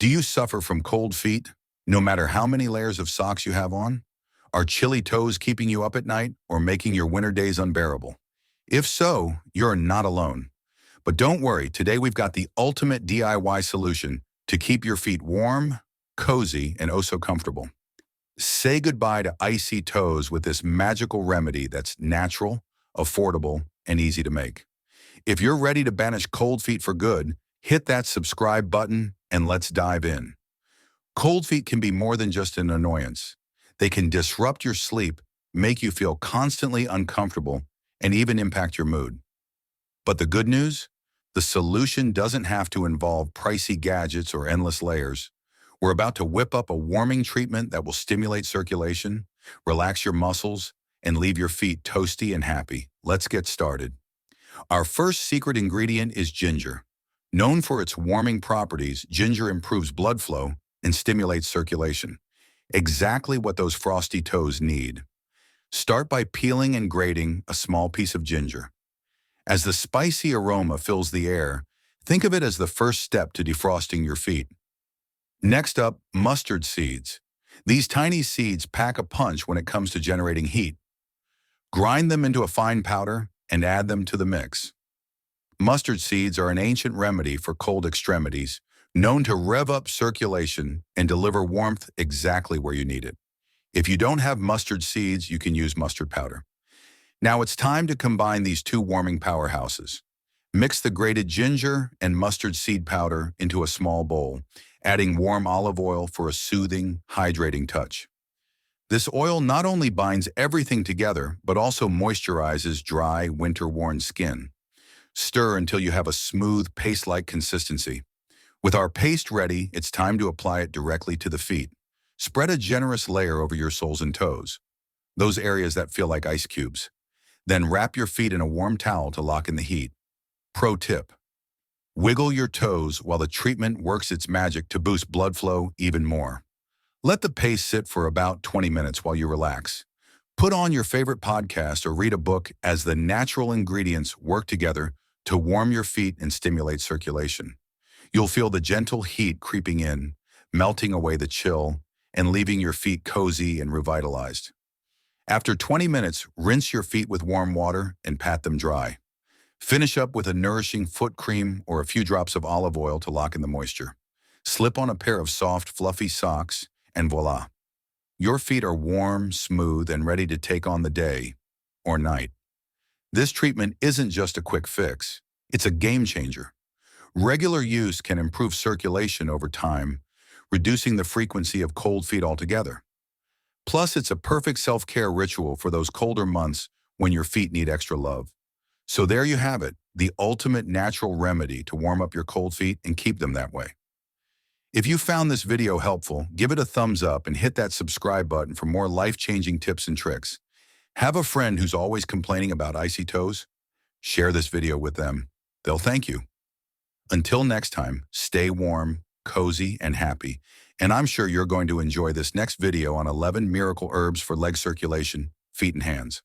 Do you suffer from cold feet, no matter how many layers of socks you have on? Are chilly toes keeping you up at night or making your winter days unbearable? If so, you're not alone. But don't worry, today we've got the ultimate DIY solution to keep your feet warm, cozy, and oh so comfortable. Say goodbye to icy toes with this magical remedy that's natural, affordable, and easy to make. If you're ready to banish cold feet for good, hit that subscribe button and let's dive in. Cold feet can be more than just an annoyance. They can disrupt your sleep, make you feel constantly uncomfortable, and even impact your mood. But the good news? The solution doesn't have to involve pricey gadgets or endless layers. We're about to whip up a warming treatment that will stimulate circulation, relax your muscles, and leave your feet toasty and happy. Let's get started. Our first secret ingredient is ginger. Known for its warming properties, ginger improves blood flow and stimulates circulation. Exactly what those frosty toes need. Start by peeling and grating a small piece of ginger. As the spicy aroma fills the air, think of it as the first step to defrosting your feet. Next up, mustard seeds. These tiny seeds pack a punch when it comes to generating heat. Grind them into a fine powder and add them to the mix. Mustard seeds are an ancient remedy for cold extremities, known to rev up circulation and deliver warmth exactly where you need it. If you don't have mustard seeds, you can use mustard powder. Now it's time to combine these two warming powerhouses. Mix the grated ginger and mustard seed powder into a small bowl, adding warm olive oil for a soothing, hydrating touch. This oil not only binds everything together, but also moisturizes dry, winter-worn skin. Stir until you have a smooth, paste-like consistency. With our paste ready, it's time to apply it directly to the feet. Spread a generous layer over your soles and toes, those areas that feel like ice cubes. Then wrap your feet in a warm towel to lock in the heat. Pro tip: wiggle your toes while the treatment works its magic to boost blood flow even more. Let the paste sit for about 20 minutes while you relax. Put on your favorite podcast or read a book as the natural ingredients work together to warm your feet and stimulate circulation. You'll feel the gentle heat creeping in, melting away the chill, and leaving your feet cozy and revitalized. After 20 minutes, rinse your feet with warm water and pat them dry. Finish up with a nourishing foot cream or a few drops of olive oil to lock in the moisture. Slip on a pair of soft, fluffy socks, and voila. Your feet are warm, smooth, and ready to take on the day or night. This treatment isn't just a quick fix. It's a game changer. Regular use can improve circulation over time, reducing the frequency of cold feet altogether. Plus, it's a perfect self-care ritual for those colder months when your feet need extra love. So there you have it, the ultimate natural remedy to warm up your cold feet and keep them that way. If you found this video helpful, give it a thumbs up and hit that subscribe button for more life-changing tips and tricks. Have a friend who's always complaining about icy toes? Share this video with them. They'll thank you. Until next time, stay warm, cozy, and happy. And I'm sure you're going to enjoy this next video on 11 miracle herbs for leg circulation, feet and hands.